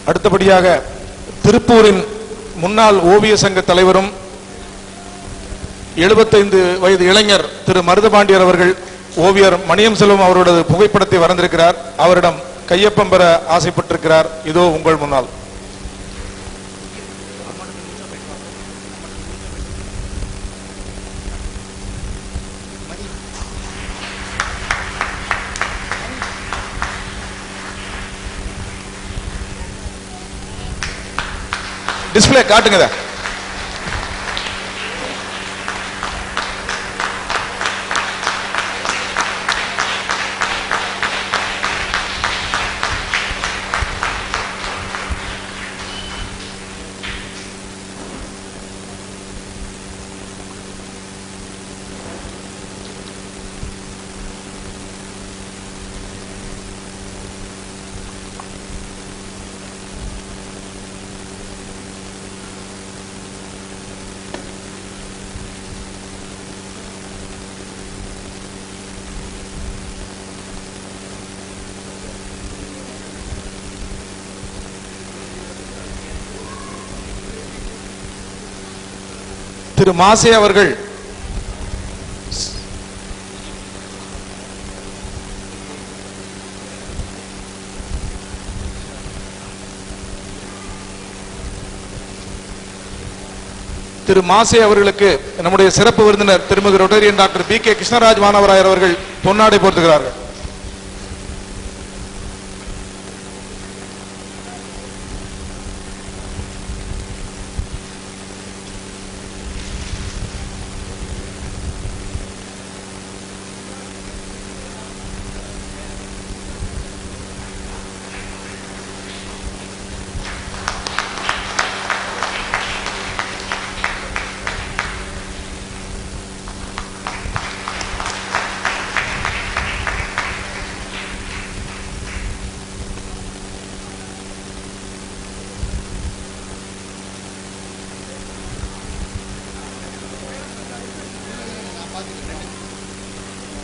அடுத்தபடியாக திருப்பூரின் முன்னாள் ஓவிய சங்க தலைவரும் 75 வயது இளைஞர் திரு மருதபாண்டியர் அவர்கள் ஓவியர் மணியம் செல்வம் அவரோட புகைப்படத்தை வரைந்திருக்கிறார். அவரிடம் கையொப்பம் பெற ஆசைப்பட்டிருக்கிறார். இதோ உங்கள் முன்னால். டிஸ்பிளே காட்டுங்க. திரு மாசே அவர்கள் திரு மாசே அவர்களுக்கு நம்முடைய சிறப்பு விருந்தினர் திருமிகு ரொட்டரியன் டாக்டர் பி கே கிருஷ்ணராஜ் மாணவராயர் அவர்கள் பொன்னாடை போர்த்துகிறார்கள்.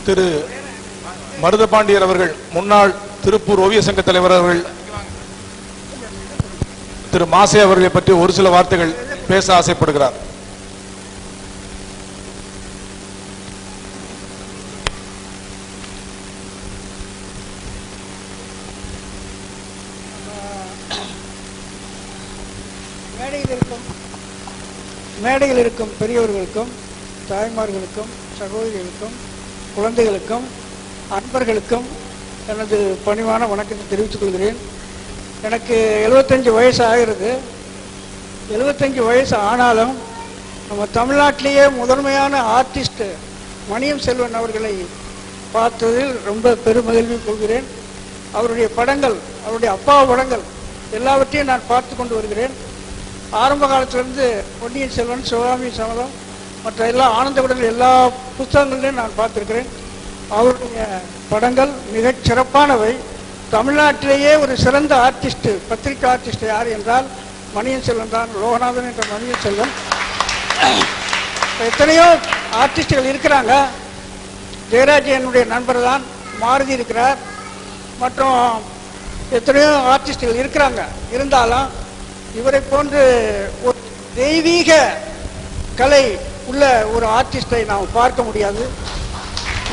திரு மருதபாண்டியர் அவர்கள் முன்னாள் திருப்பூர் ஓவிய சங்க தலைவர் அவர்கள் திரு மாசே அவர்களை பற்றி ஒரு சில வார்த்தைகள் பேச ஆசைப்படுகிறார். மேடையில் இருக்கும் பெரியவர்களுக்கும் தாய்மார்களுக்கும் சகோதரிகளுக்கும் குழந்தைகளுக்கும் அன்பர்களுக்கும் எனது பணிவான வணக்கத்தை தெரிவித்துக் கொள்கிறேன். எனக்கு 75 வயசு ஆகிறது. 75 வயசு ஆனாலும் நம்ம தமிழ்நாட்டிலேயே முதன்மையான ஆர்டிஸ்ட் மணியம் செல்வன் அவர்களை பார்த்ததில் ரொம்ப பெருமகிழ்வு கொள்கிறேன். அவருடைய படங்கள், அவருடைய அப்பா படங்கள் எல்லாவற்றையும் நான் பார்த்து கொண்டு வருகிறேன். ஆரம்ப காலத்திலிருந்து பொன்னியின் செல்வன், சிவகாமி சபதம், மற்ற எல்லா ஆனந்த விடங்கள் எல்லா புத்தகங்களையும் நான் பார்த்திருக்கிறேன். அவருடைய படங்கள் மிகச் சிறப்பானவை. தமிழ்நாட்டிலேயே ஒரு சிறந்த ஆர்டிஸ்ட், பத்திரிகை ஆர்டிஸ்ட் யார் என்றால் மணியன் செல்வன் தான். லோகநாதன் என்ற மணியன் செல்வன். எத்தனையோ ஆர்டிஸ்டுகள் இருக்கிறாங்க. ஜெயராஜ் என்னுடைய நண்பர் தான். மாருதி இருக்கிறார். மற்றும் எத்தனையோ ஆர்டிஸ்டுகள் இருக்கிறாங்க. இருந்தாலும் இவரை போன்று ஒரு தெய்வீக கலை உள்ள ஒரு ஆர்டிஸ்டை நாம் பார்க்க முடியாது.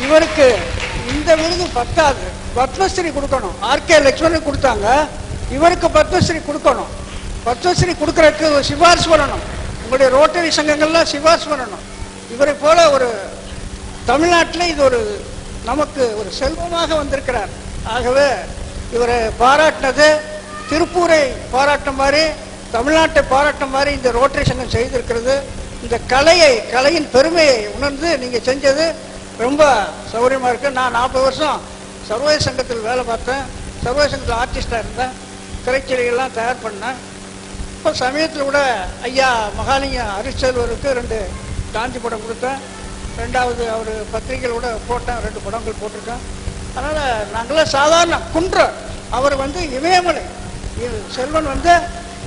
இவருக்கு இந்த விருது பத்தாது, பத்மஸ்ரீ கொடுக்கணும். ஆர்கே லட்சுமணன் கொடுத்தாங்க, இவருக்கு பத்மஸ்ரீ கொடுக்கணும். பத்மஸ்ரீ கொடுக்கறதுக்கு சிபாரிசு பண்ணணும். உங்களுடைய ரோட்டரி சங்கங்கள்லாம் சிபாரிசு பண்ணணும். இவரை போல ஒரு தமிழ்நாட்டில் இது ஒரு நமக்கு ஒரு செல்வமாக வந்திருக்கிறார். ஆகவே இவரை பாராட்டினது திருப்பூரை பாராட்ட மாதிரி, தமிழ்நாட்டை பாராட்ட மாதிரி இந்த ரோட்டரி சங்கம் செய்திருக்கிறது. இந்த கலையின் பெருமையை உணர்ந்து நீங்கள் செஞ்சது ரொம்ப சௌகரியமாக இருக்குது. நான் 40 வருஷம் சர்வதேச சங்கத்தில் வேலை பார்த்தேன். சர்வதேச சங்கத்தில் ஆர்டிஸ்டாக இருந்தேன். திரைச்சிலைகள்லாம் தயார் பண்ணேன். இப்போ சமயத்தில் கூட ஐயா மகாலிங்க அரிசெல்வருக்கு 2 காஞ்சி படம் கொடுத்தேன். 2வது அவர் பத்திரிகையில் கூட போட்டேன். 2 படங்கள் போட்டிருக்கேன். அதனால் நாங்களாம் சாதாரண குன்ற, அவர் இமயமலை, செல்வன்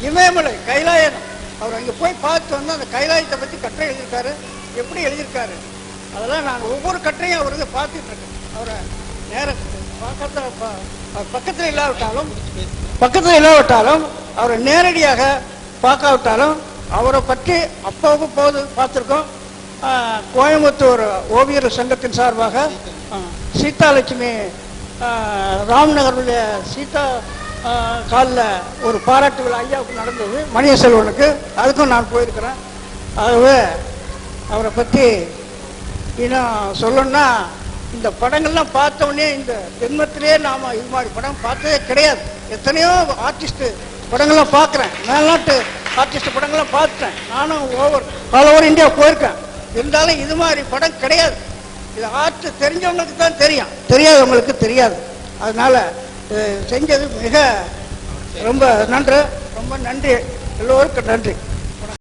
இமயமலை கைலாயம். அவர் அங்கே போய் பார்த்து அந்த கைலாயத்தை பற்றி கட்டுரை எழுதியிருக்காரு. எப்படி எழுதியிருக்காரு அதெல்லாம் நாங்கள் ஒவ்வொரு கட்டுரையும் அவருக்கு பார்த்துட்டு இருக்கோம். அவரை நேரம் பக்கத்தில் இல்லாவிட்டாலும் அவரை நேரடியாக பார்க்காவிட்டாலும் அவரை பற்றி அப்போது பார்த்துருக்கோம். கோயம்புத்தூர் ஓவியர் சங்கத்தின் சார்பாக சீதாலட்சுமி ராம்நகர் உள்ள சீதா காலில் ஒரு பாராட்டு விழா ஐயாவுக்கு நடந்தது, மணியசெல்வனுக்கு. அதுக்கும் நான் போயிருக்கிறேன். ஆகவே அவரை பற்றி இன்னும் சொல்லணும்னா, இந்த படங்கள்லாம் பார்த்தோன்னே இந்த ஜென்மத்திலே நாம் இது மாதிரி படம் பார்த்ததே கிடையாது. எத்தனையோ ஆர்டிஸ்ட் படங்கள்லாம் பார்க்குறேன், மேல்நாட்டு ஆர்டிஸ்ட் படங்கள்லாம் பார்த்துட்டேன். நானும் ஆல் ஓவர் இந்தியா போயிருக்கேன். இருந்தாலும் இது மாதிரி படம் கிடையாது. இது ஆர்ட் தெரிஞ்சவங்களுக்கு தான் தெரியும், தெரியாதவங்களுக்கு தெரியாது. அதனால செஞ்சது மிக ரொம்ப நன்றி, ரொம்ப நன்றி, எல்லோருக்கும் நன்றி.